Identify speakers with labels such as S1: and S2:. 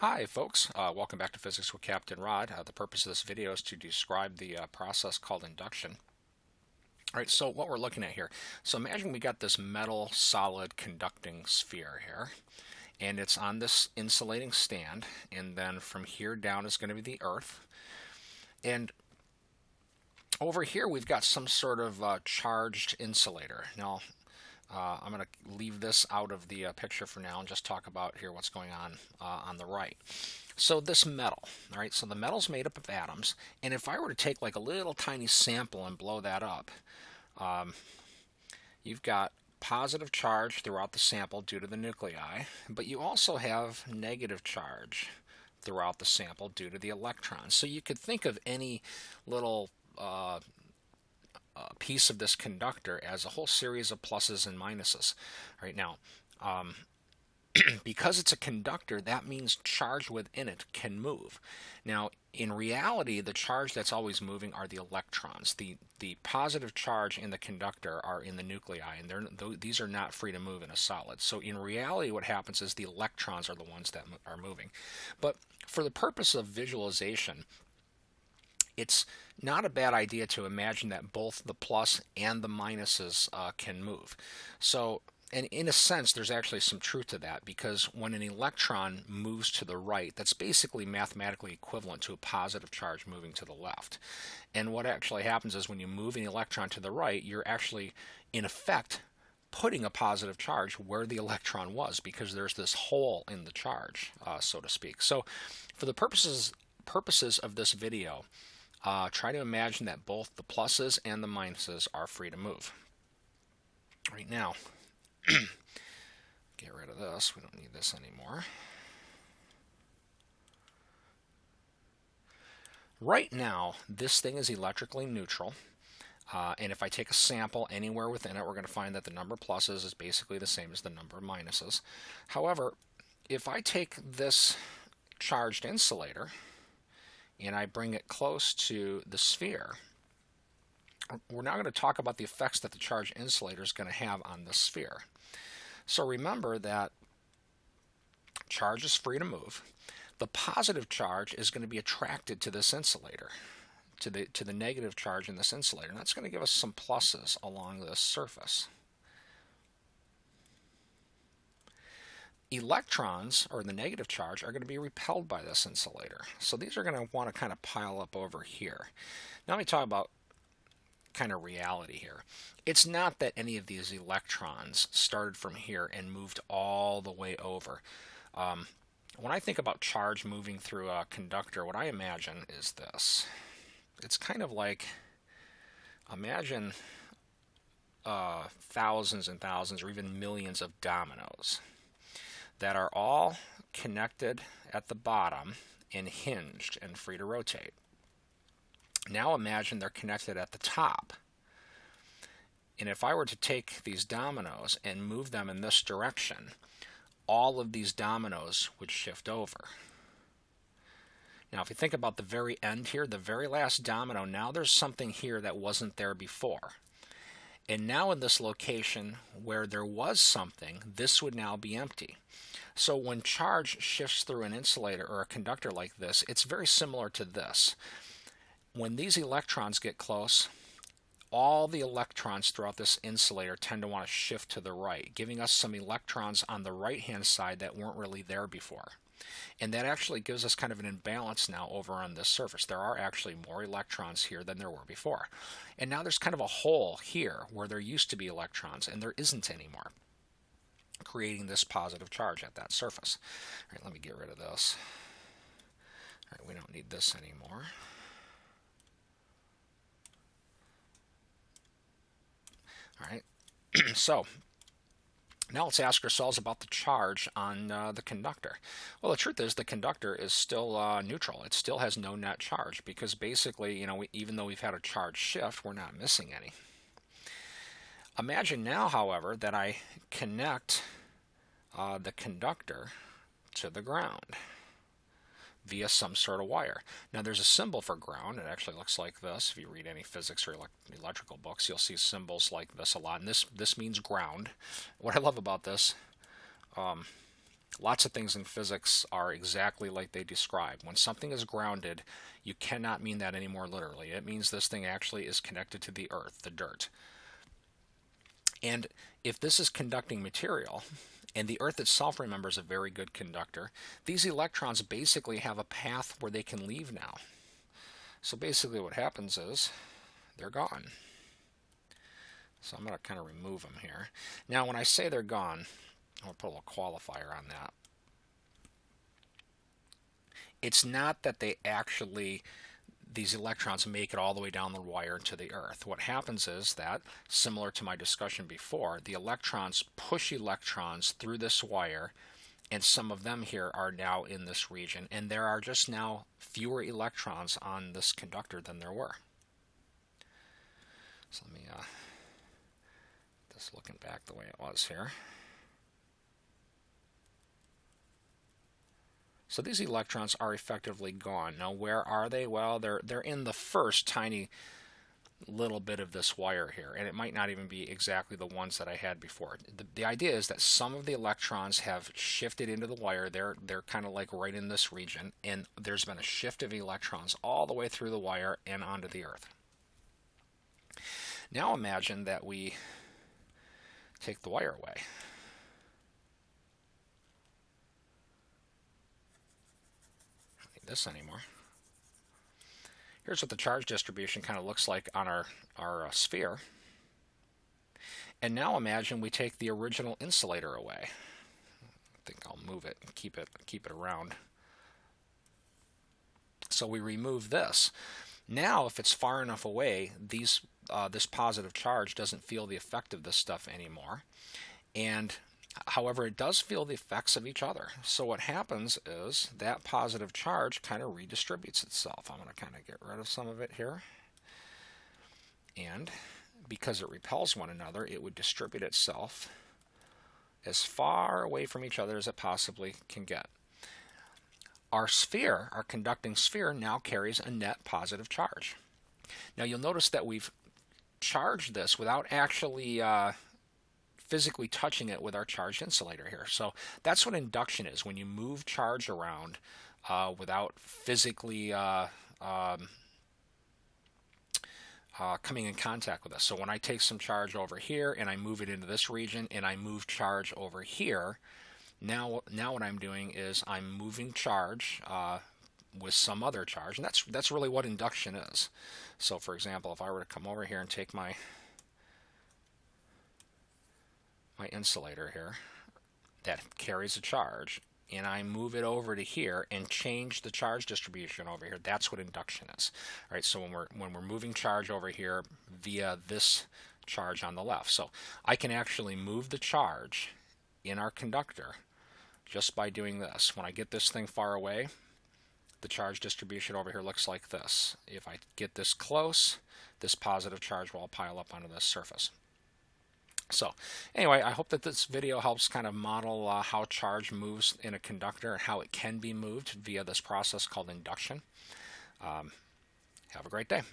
S1: Hi folks, welcome back to Physics with Captain Rod. The purpose of this video is to describe the process called induction. All right, so what we're looking at here, so imagine we got this metal solid conducting sphere here, and it's on this insulating stand, and then from here down is going to be the earth, and over here we've got some sort of charged insulator. Now I'm going to leave this out of the picture for now and just talk about here what's going on the right. So this metal, all right, so the metal's made up of atoms, and if I were to take like a little tiny sample and blow that up, you've got positive charge throughout the sample due to the nuclei, but you also have negative charge throughout the sample due to the electrons. So you could think of any little piece of this conductor as a whole series of pluses and minuses. Right now, because it's a conductor, that means charge within it can move. Now, in reality, the charge that's always moving are the electrons. The positive charge in the conductor are in the nuclei, and these are not free to move in a solid. So in reality, what happens is the electrons are the ones that are moving. But for the purpose of visualization, it's not a bad idea to imagine that both the plus and the minuses can move. So, and in a sense, there's actually some truth to that, because when an electron moves to the right, that's basically mathematically equivalent to a positive charge moving to the left. And what actually happens is when you move an electron to the right, you're actually, in effect, putting a positive charge where the electron was, because there's this hole in the charge, so to speak. So, for the purposes of this video, try to imagine that both the pluses and the minuses are free to move. Right now, get rid of this. We don't need this anymore. Right now, this thing is electrically neutral. And if I take a sample anywhere within it, we're going to find that the number of pluses is basically the same as the number of minuses. However, if I take this charged insulator and I bring it close to the sphere, we're now going to talk about the effects that the charged insulator is going to have on the sphere. So remember that charge is free to move. The positive charge is going to be attracted to this insulator, to the negative charge in this insulator, and that's going to give us some pluses along this surface. Electrons, or the negative charge, are going to be repelled by this insulator. So these are going to want to kind of pile up over here. Now let me talk about kind of reality here. It's not that any of these electrons started from here and moved all the way over. When I think about charge moving through a conductor, what I imagine is this. It's kind of like, imagine thousands and thousands or even millions of dominoes that are all connected at the bottom and hinged and free to rotate. Now imagine they're connected at the top. And if I were to take these dominoes and move them in this direction, all of these dominoes would shift over. Now if you think about the very end here, the very last domino, now there's something here that wasn't there before. And now in this location where there was something, this would now be empty. So when charge shifts through an insulator or a conductor like this, it's very similar to this. When these electrons get close, all the electrons throughout this insulator tend to want to shift to the right, giving us some electrons on the right-hand side that weren't really there before. And that actually gives us kind of an imbalance now over on this surface. There are actually more electrons here than there were before. And now there's kind of a hole here where there used to be electrons and there isn't anymore, creating this positive charge at that surface. All right, let me get rid of this. All right, we don't need this anymore. All right, so now let's ask ourselves about the charge on the conductor. Well, the truth is the conductor is still neutral. It still has no net charge, because basically, even though we've had a charge shift, we're not missing any. Imagine now, however, that I connect the conductor to the ground via some sort of wire. Now there's a symbol for ground. It actually looks like this. If you read any physics or electrical books, you'll see symbols like this a lot. And this means ground. What I love about this Lots of things in physics are exactly like they describe. When something is grounded, you cannot mean that anymore literally. It means this thing actually is connected to the earth, the dirt. And if this is conducting material, and the earth itself, remember, is a very good conductor, these electrons basically have a path where they can leave now. So basically what happens is they're gone. So I'm going to kind of remove them here. Now when I say they're gone, I'll put a little qualifier on that. It's not that they actually, these electrons make it all the way down the wire to the earth. What happens is that, similar to my discussion before, the electrons push electrons through this wire, and some of them here are now in this region, and there are just now fewer electrons on this conductor than there were. So let me just looking back the way it was here. So these electrons are effectively gone. Now where are they? Well, they're in the first tiny little bit of this wire here, and it might not even be exactly the ones that I had before. The idea is that some of the electrons have shifted into the wire. They're kind of like right in this region, and there's been a shift of electrons all the way through the wire and onto the earth. Now imagine that we take the wire away. Don't need this anymore. Here's what the charge distribution kind of looks like on our sphere. And now imagine we take the original insulator away. I think I'll move it and keep it around. So we remove this. Now if it's far enough away, this positive charge doesn't feel the effect of this stuff anymore. And however, it does feel the effects of each other. So what happens is that positive charge kind of redistributes itself. I'm going to kind of get rid of some of it here. And because it repels one another, it would distribute itself as far away from each other as it possibly can get. Our sphere, our conducting sphere, now carries a net positive charge. Now you'll notice that we've charged this without actually physically touching it with our charged insulator here. So that's what induction is, when you move charge around without physically coming in contact with us. So when I take some charge over here and I move it into this region and I move charge over here, now what I'm doing is I'm moving charge with some other charge, and that's really what induction is. So for example, if I were to come over here and take my insulator here that carries a charge, and I move it over to here and change the charge distribution over here, that's what induction is. All right, so when we're moving charge over here via this charge on the left, so I can actually move the charge in our conductor just by doing this. When I get this thing far away, the charge distribution over here looks like this. If I get this close, this positive charge will pile up onto this surface. So anyway, I hope that this video helps kind of model how charge moves in a conductor and how it can be moved via this process called induction. Have a great day.